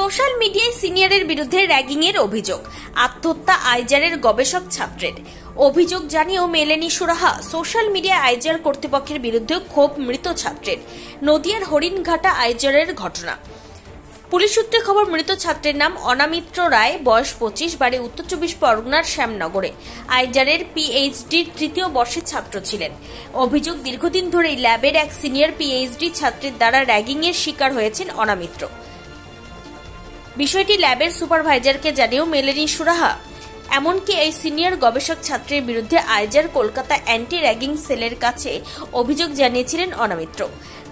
Social মিডিয়ায় সিনিয়রের বিরুদ্ধে র্যাগিংয়ের অভিযোগ, আত্মহত্যা আইজারের গবেষক ছাত্রের। অভিযোগ জানিয়েও মেলেনি সুরাহা। সোশ্যাল মিডিয়ায় আইজার কর্তৃপক্ষের বিরুদ্ধে ক্ষোভ মৃত ছাত্রের। নদিয়ার হরিণঘাটা আইজারের ঘটনা। পুলিশ সূত্রে খবর, মৃত ছাত্রের নাম অনামিত্র রায়, বয়স 25, বাড়ি উত্তর 24 পরগনার শ্যামনগরে। আইজারের পিএইচডির তৃতীয় বর্ষের ছাত্র ছিলেন। অভিযোগ, দীর্ঘদিন ধরেই ল্যাবের এক সিনিয়র পিএইচডি ছাত্রের দ্বারা র্যাগিংয়ের শিকার হয়েছেন অনামিত্র। বিষয়টি ল্যাবের সুপারভাইজারকে জানিয়েও মেলেনি সুরাহা। এমনকি এই সিনিয়র গবেষক ছাত্রের বিরুদ্ধে আইজার কলকাতা অ্যান্টি র্যাগিং সেলের কাছে অভিযোগ জানিয়েছিলেন অনামিত্র।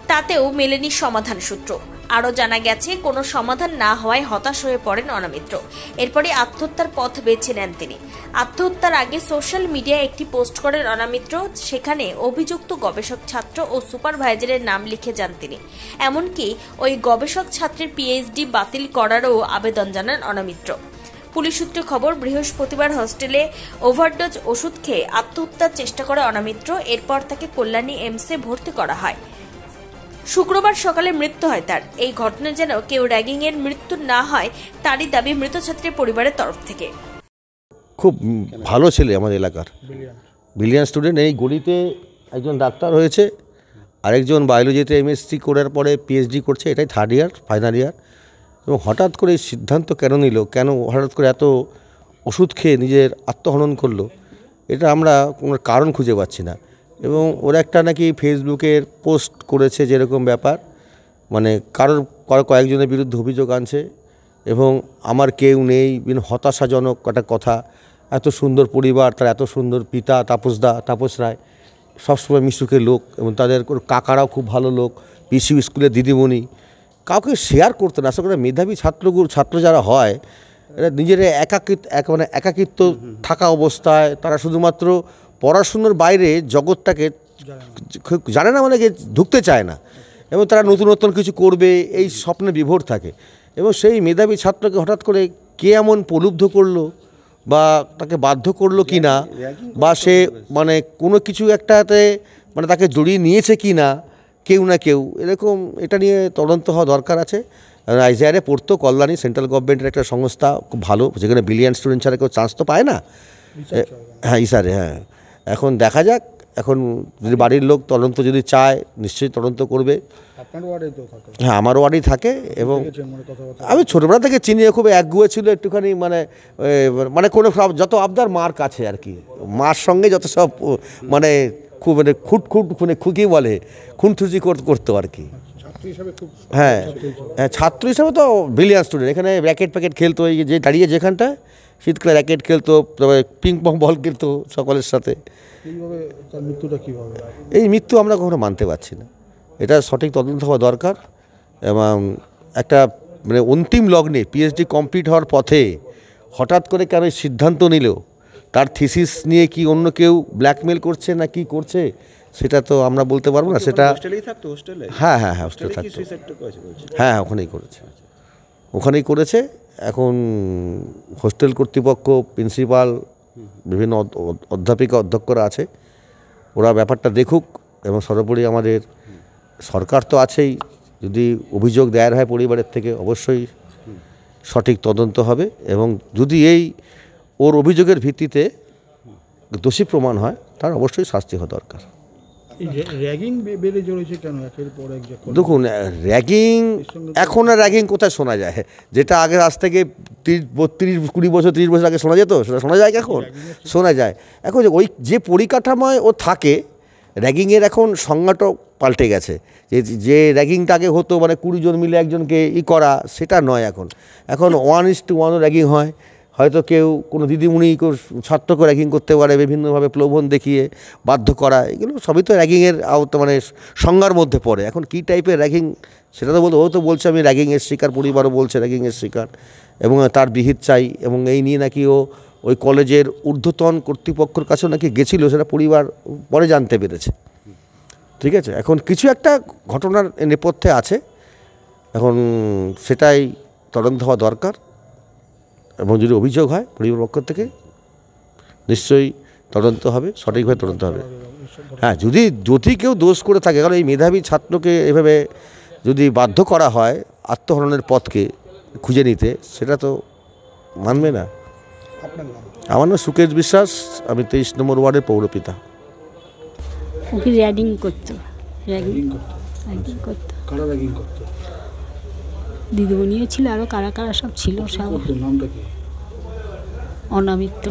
তাতেও মেলেনি সমাধান সূত্র। আরও জানা গেছে, কোনো সমাধান না হওয়ায় হতাশ হয়ে পড়েন অনামিত্র। এরপরে আত্মহত্যার পথ বেছে নেন তিনি। আত্মহত্যার আগে সোশ্যাল মিডিয়ায় একটি পোস্ট করেন অনামিত্র। সেখানে অভিযুক্ত গবেষক ছাত্র ও সুপারভাইজারের নাম লিখে যান তিনি। এমনকি ওই গবেষক ছাত্রের পিএইচডি বাতিল করারও আবেদন জানান অনামিত্র। পুলিশ সূত্রে খবর, বৃহস্পতিবার হোস্টেলে ওভারডোজ ওষুধ খেয়ে আত্মহত্যার চেষ্টা করে অনামিত্র। এরপর তাকে কল্যাণী এমসে ভর্তি করা হয়। শুক্রবার সকালে মৃত্যু হয় তার। এই ঘটনা যেন কেউ র্যাগিং এর মৃত্যু না হয়, তারই দাবি মৃত ছাত্রের পরিবারের তরফ থেকে। খুব ভালো ছেলে আমাদের এলাকার, ব্রিলিয়ান্ট স্টুডেন্ট। এই গলিতে একজন ডাক্তার হয়েছে, আরেকজন বায়োলজিতে এমএসসি করার পরে পিএইচডি করছে, এটাই থার্ড ইয়ার, ফাইনাল ইয়ার। এবং হঠাৎ করে সিদ্ধান্ত কেন নিল, কেন হঠাৎ করে এত ওষুধ খেয়ে নিজের আত্মহনন করলো, এটা আমরা কোনো কারণ খুঁজে পাচ্ছি না। এবং ওরা একটা নাকি ফেসবুকের পোস্ট করেছে যেরকম ব্যাপার, মানে কয়েকজনের বিরুদ্ধে অভিযোগ আনছে এবং আমার কেউ নেই, হতাশাজনক একটা কথা। এত সুন্দর পরিবার, তার এত সুন্দর পিতা তাপস রায় সবসময় মিশুকের লোক, এবং তাদের কাকারাও খুব ভালো লোক, পিসি স্কুলের দিদিমণি, কাউকে শেয়ার করতে না। আসলে মেধাবী ছাত্র যারা হয়, এরা নিজের একাকিত্ব থাকা অবস্থায় তারা শুধুমাত্র পড়াশুনোর বাইরে জগৎটাকে জানে না, মানে ঢুকতে চায় না, এবং তারা নতুন কিছু করবে এই স্বপ্নে বিভোর থাকে। এবং সেই মেধাবী ছাত্রকে হঠাৎ করে কে এমন প্রলুব্ধ করলো বা তাকে বাধ্য করলো কি না, বা সে মানে কোনো কিছু একটাতে মানে তাকে জড়িয়ে নিয়েছে কি না কেউ না কেউ, এরকম এটা নিয়ে তদন্ত হওয়া দরকার আছে। আইজারে পড়তো, কল্যাণী সেন্ট্রাল গভর্নমেন্টের একটা সংস্থা, খুব ভালো, যেখানে ব্রিলিয়ান্ট স্টুডেন্ট ছাড়া কেউ চান্স তো পায় না। হ্যাঁ, ইসারে, হ্যাঁ। এখন দেখা যাক, এখন যদি বাড়ির লোক তদন্ত যদি চায় নিশ্চয়ই তদন্ত করবে। হ্যাঁ, আমার ওয়ার্ডেই থাকে, এবং আমি ছোটোবেলা থেকে চিনি, খুব একগুয়ে ছিল, একটুখানি মানে কোনো সব যত আবদার মার কাছে আর কি, মার সঙ্গে যত সব মানে খুব মানে খুকি বলে খুনঠুজি করতো আর কি। হ্যাঁ, ছাত্র হিসাবে তো ব্রিলিয়ান্ট স্টুডেন্ট। এখানে র্যাকেট প্যাকেট খেলতো, এই যে দাঁড়িয়ে যেখানটায় শীতকালে র্যাকেট খেলতো, তবে পিং পং বল খেলতো সকলের সাথে। এই মৃত্যু আমরা কখনো মানতে পারছি না, এটা সঠিক তদন্ত হওয়া দরকার। এবং একটা মানে অন্তিম লগ্নে পিএইচডি কমপ্লিট হওয়ার পথে হঠাৎ করে কেন সিদ্ধান্ত নিল, তার থিসিস নিয়ে কি অন্য কেউ ব্ল্যাকমেল করছে না কি করছে সেটা তো আমরা বলতে পারবো না। সেটা হ্যাঁ হোস্টেলে থাকতো, হ্যাঁ ওখানেই করেছে। এখন হোস্টেল কর্তৃপক্ষ, প্রিন্সিপাল, বিভিন্ন অধ্যক্ষরা আছে, ওরা ব্যাপারটা দেখুক। এবং সর্বোপরি আমাদের সরকার তো আছেই, যদি অভিযোগ দায়ের হয় পরিবারের থেকে অবশ্যই সঠিক তদন্ত হবে, এবং যদি ওর অভিযোগের ভিত্তিতে দোষী প্রমাণ হয় তার অবশ্যই শাস্তি হওয়া দরকার। দেখুন, র্যাগিং এখন আর র্যাগিং কোথায় শোনা যায়? যেটা আগে আজ থেকে 30-20 বছর 30 বছর আগে শোনা যেত, সেটা শোনা যায় এখন? শোনা যায়। এখন ওই যে পরিকাঠামোয় ও থাকে, র্যাগিংয়ের এখন সংজ্ঞাটাও পাল্টে গেছে। যে র্যাগিংটা আগে হতো মানে 20 জন মিলে একজনকে করা, সেটা নয় এখন। 1:1 র্যাগিং হয়। হয়তো কেউ কোনো দিদিমণি ছাত্রকে র্যাগিং করতে পারে, বিভিন্নভাবে প্রলোভন দেখিয়ে বাধ্য করা, এগুলো সবই তো র্যাগিংয়ের মানে সংজ্ঞার মধ্যে পড়ে। এখন কী টাইপের র্যাগিং সেটা তো ও তো বলছে আমি র্যাগিংয়ের শিকার, পরিবারও বলছে র্যাগিংয়ের শিকার, এবং তার বিহিত চাই। এবং এই নিয়ে নাকি ওই কলেজের ঊর্ধ্বতন কর্তৃপক্ষের কাছেও নাকি গেছিলো, সেটা পরিবার পরে জানতে পেরেছে। ঠিক আছে, এখন কিছু একটা ঘটনার নেপথ্যে আছে, এখন সেটাই তদন্ত হওয়া দরকার। এবং যদি অভিযোগ হয় পরিবার পক্ষ থেকে নিশ্চয়ই তদন্ত হবে, সঠিকভাবে তদন্ত হবে। হ্যাঁ, যদি কেউ দোষ করে থাকে, কারণ এই মেধাবী ছাত্রকে এভাবে যদি বাধ্য করা হয় আত্মহননের পথকে, খুঁজে নিতে, সেটা তো মানবে না। আপনার নাম? আমার নাম সুকেশ বিশ্বাস, আমি 23 নম্বর ওয়ার্ডের পৌরপিতা। ওকে র্যাগিং করতো, র্যাগিং করতো? র্যাগিং করতো। কারা র্যাগিং করতো? দিদিমণিও ছিল, আরও কারা কারা সব ছিল। সব করতো, নামটা কি? অনামিত্র।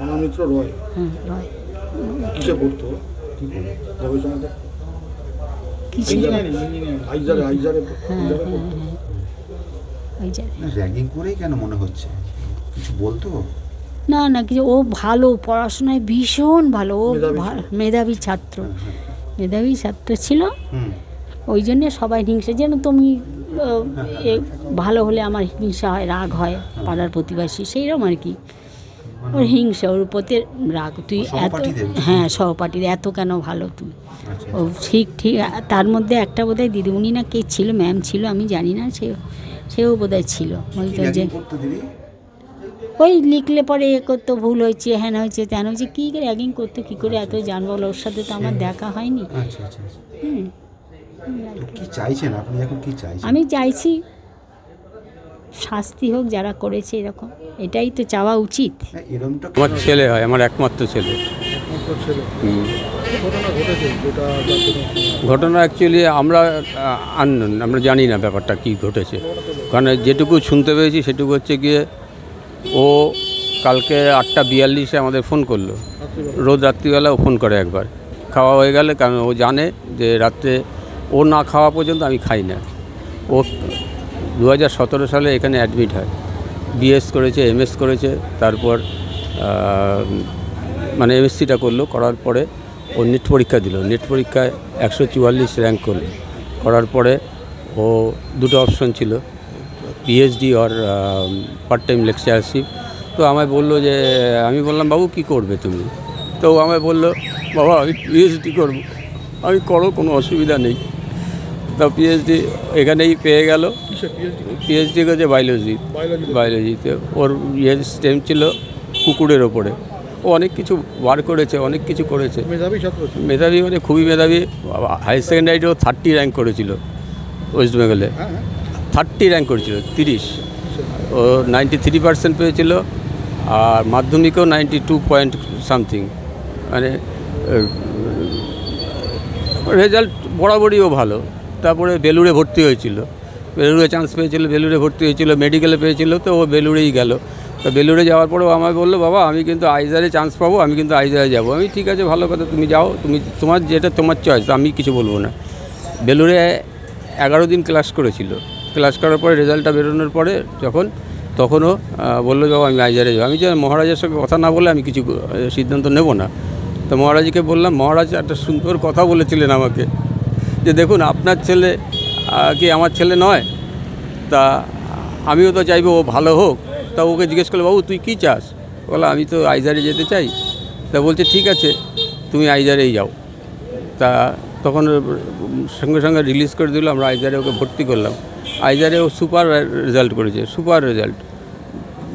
অনামিত্র রয়? হ্যাঁ, রয়। কিসে পড়তো? কি করে গবেষণা করতো? কি ছিল? আইজারে হ্যাঁ হ্যাঁ পড়তো? হ্যাঁ, ওই যে র্যাগিং করেই কেন মনে হচ্ছে? কিছু বলতো? না না কিছু, ও ভালো পড়াশোনায় ভীষণ ভালো, ও মেধাবী ছাত্র, মেধাবী ছাত্র ছিল। ওই জন্যে সবাই হিংসা, যেন তুমি ভালো হলে আমার হিংসা হয়, রাগ হয় পাড়ার প্রতিবেশী, সেইরকম আর কি। ওর হিংসা, ওর প্রতি রাগ, তুই এত, হ্যাঁ সহপাঠীর এত কেন ভালো তুই। ও ঠিক ঠিক, তার মধ্যে একটা বোধহয় দিদিমণি না কে ছিল, ম্যাম ছিল, আমি জানি না, সেও বোধহয় ছিল। ওই তো যে ওই লিখলে পরে এ করতো, ভুল হয়েছে, হ্যান হয়েছে, তেন হয়েছে, কী করে র্যাগিং করতো, কী করে এত জানবো, ওর সাথে তো আমার দেখা হয়নি। কি চাইছেন আপনি এখন, কি চাইছেন? আমি চাইছি শাস্তি হোক যারা করেছে এরকম, এটাই তো চাওয়া উচিত। এরকমটা আমার ছেলে হয়, আমার একমাত্র ছেলে। ঘটনা ঘটেছে যেটা ঘটনা অ্যাকচুয়ালি আমরা আননোন, আমরা জানি না ব্যাপারটা কী ঘটেছে। কারণ যেটুকু শুনতে পেয়েছি সেটুকু হচ্ছে গিয়ে, ও কালকে 8:42 আমাদের ফোন করলো। রোজ রাত্রিবেলা ও ফোন করে একবার, খাওয়া হয়ে গেলে, কারণ ও জানে যে রাত্রে ও না খাওয়া পর্যন্ত আমি খাই না। ও 2017 সালে এখানে অ্যাডমিট হয়, বিএস করেছে, এমএস করেছে, তারপর মানে এমএসসিটা করলো, করার পরে ও নেট পরীক্ষা দিল, নেট পরীক্ষায় 144 র্যাঙ্ক করলো। করার পরে ও দুটো অপশন ছিল, পিএইচডি আর পার্ট টাইম লেকচারশিপ। তো আমায় বললো যে, আমি বললাম বাবু কী করবে তুমি? তো ও আমায় বললো বাবা আমি পিএইচডি করবো। আমি করো, কোনো অসুবিধা নেই। তা পিএইচডি এখানেই পেয়ে গেল। পিএইচডি করেছে বায়োলজিতে। ওর স্টেম ছিল কুকুরের ওপরে। ও অনেক কিছু বার করেছে, অনেক কিছু করেছে। মেধাবী মানে খুবই মেধাবী। হায়ার সেকেন্ডারিতেও 30 র্যাঙ্ক করেছিল ওয়েস্ট বেঙ্গলে, 30 র্যাঙ্ক করেছিল, 30। ও 93% পেয়েছিল, আর মাধ্যমিকেও 92 পয়েন্ট সামথিং। মানে রেজাল্ট বরাবরইও ভালো। তারপরে বেলুড়ে ভর্তি হয়েছিল, বেলুড়ে চান্স পেয়েছিল, বেলুড়ে ভর্তি হয়েছিল, মেডিকেলে পেয়েছিল, তো ও বেলুড়েই গেল। তো বেলুড়ে যাওয়ার পরেও আমায় বললো বাবা আমি কিন্তু আইজারে চান্স পাবো, আমি কিন্তু আইজারে যাবো। আমি ঠিক আছে, ভালো কথা, তুমি যাও, তুমি তোমার যেটা তোমার চয়েস, আমি কিছু বলবো না। বেলুড়ে 11 দিন ক্লাস করেছিল। ক্লাস করার পরে রেজাল্টটা বেরোনোর পরে তখনও বললো বাবা আমি আইজারে যাবো। আমি যে মহারাজের সঙ্গে কথা না বলে আমি কিছু সিদ্ধান্ত নেব না। তো মহারাজকে বললাম, মহারাজ একটা সুন্দর কথা বলেছিলেন আমাকে, যে দেখুন আপনার ছেলে কি আমার ছেলে নয়, তা আমিও তো চাইবো ও ভালো হোক। তা ওকে জিজ্ঞেস করলো বাবু তুই কী চাস? বলো আমি তো আইজারে যেতে চাই। তা বলছে ঠিক আছে তুমি আইজারেই যাও। তা তখন সঙ্গে সঙ্গে রিলিজ করে দিল, আমরা আইজারে ওকে ভর্তি করলাম। আইজারে ও সুপার রেজাল্ট করেছে, সুপার রেজাল্ট,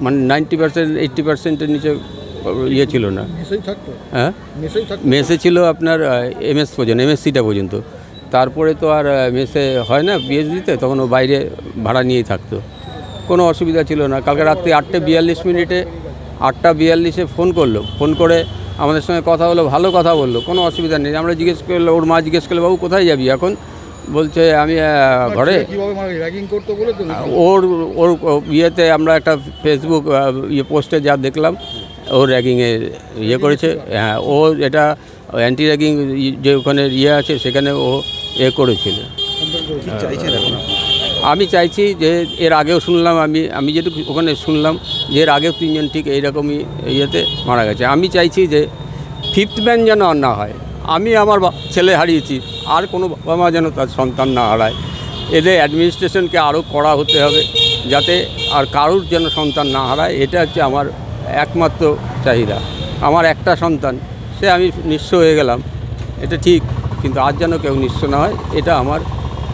মানে 90% 80%-এর নিচে ইয়ে ছিল না। হ্যাঁ, মেসে ছিল আপনার এমএস পর্যন্ত, এমএসসিটা পর্যন্ত। তারপরে তো আর মেসে হয় না পিএইচডিতে, তখন ও বাইরে ভাড়া নিয়েই থাকতো, কোনো অসুবিধা ছিল না। কালকে রাত্রি 8:42 ফোন করলো, ফোন করে আমাদের সঙ্গে কথা হলো, ভালো কথা বললো, কোনো অসুবিধা নেই। আমরা জিজ্ঞেস করলো, ওর মা জিজ্ঞেস করলো বাবু কোথায় যাবি এখন? বলছে আমি ঘরে। ওর ইয়েতে আমরা একটা ফেসবুক পোস্টে যা দেখলাম, ও র্যাগিংয়ে করেছে। হ্যাঁ, ও এটা অ্যান্টি র্যাগিং যে ওখানে আছে সেখানে ও করেছিল। আমি চাইছি যে এর আগেও শুনলাম, আমি যেটুকু ওখানে শুনলাম যে এর আগেও 3 জন ঠিক এইরকমই ইয়েতে মারা গেছে। আমি চাইছি যে 5th ম্যান যেন আর না হয়। আমি আমার ছেলে হারিয়েছি, আর কোনো বাবা মা যেন তার সন্তান না হারায়। এদের অ্যাডমিনিস্ট্রেশনকে আরও কড়া হতে হবে, যাতে আর কারুর যেন সন্তান না হারায়। এটা হচ্ছে আমার একমাত্র চাহিদা। আমার একটা সন্তান, সে আমি নিঃস্ব হয়ে গেলাম, এটা ঠিক, কিন্তু আর যেন কেউ নিঃস্ব না হয়, এটা আমার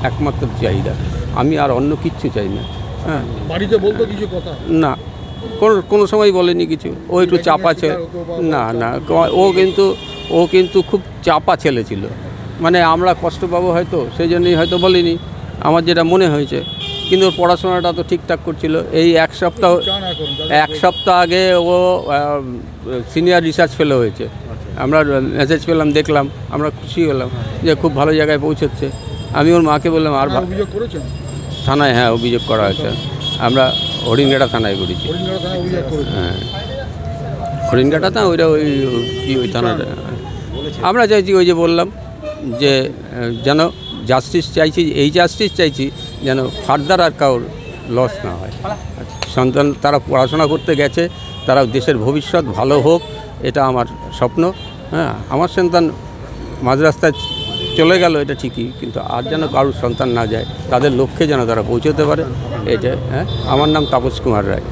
একমাত্র চাহিদা। আমি আর অন্য কিচ্ছু চাই না। হ্যাঁ, বাড়িতে বলতো কিছু কথা? না, কোনো সময় বলেনি কিছু। ও একটু চাপা ছেলে, না, ও কিন্তু খুব চাপা ছেলে ছিল। মানে আমরা কষ্ট পাবো হয়তো, সেই জন্যই হয়তো বলিনি, আমার যেটা মনে হয়েছে। কিন্তু ওর পড়াশোনাটা তো ঠিকঠাক করছিল। এই এক সপ্তাহ আগে ও সিনিয়র রিসার্চ ফেলো হয়েছে। আমরা মেসেজ পেলাম, দেখলাম, আমরা খুশি হলাম যে খুব ভালো জায়গায় পৌঁছচ্ছে। আমি ওর মাকে বললাম, আর অভিযোগ করেছেন থানায়? হ্যাঁ, অভিযোগ করা হয়েছে। আমরা হরিণঘাটা থানায় করেছি। হ্যাঁ, হরিণঘাটা না, ওইটা ওই থানাটা। আমরা চাইছি, ওই যে বললাম যে যেন জাস্টিস চাইছি, এই জাস্টিস চাইছি যেন ফার্দার আর কারোর লস না হয়। সন্তান তারা পড়াশোনা করতে গেছে, তারা দেশের ভবিষ্যৎ ভালো হোক, এটা আমার স্বপ্ন। হ্যাঁ, আমার সন্তান মাঝ রাস্তায় চলে গেল, এটা ঠিকই, কিন্তু আর যেন কারোর সন্তান না যায়, তাদের লক্ষ্যে যেন তারা পৌঁছতে পারে। এটা, হ্যাঁ, আমার নাম তাপস কুমার রায়।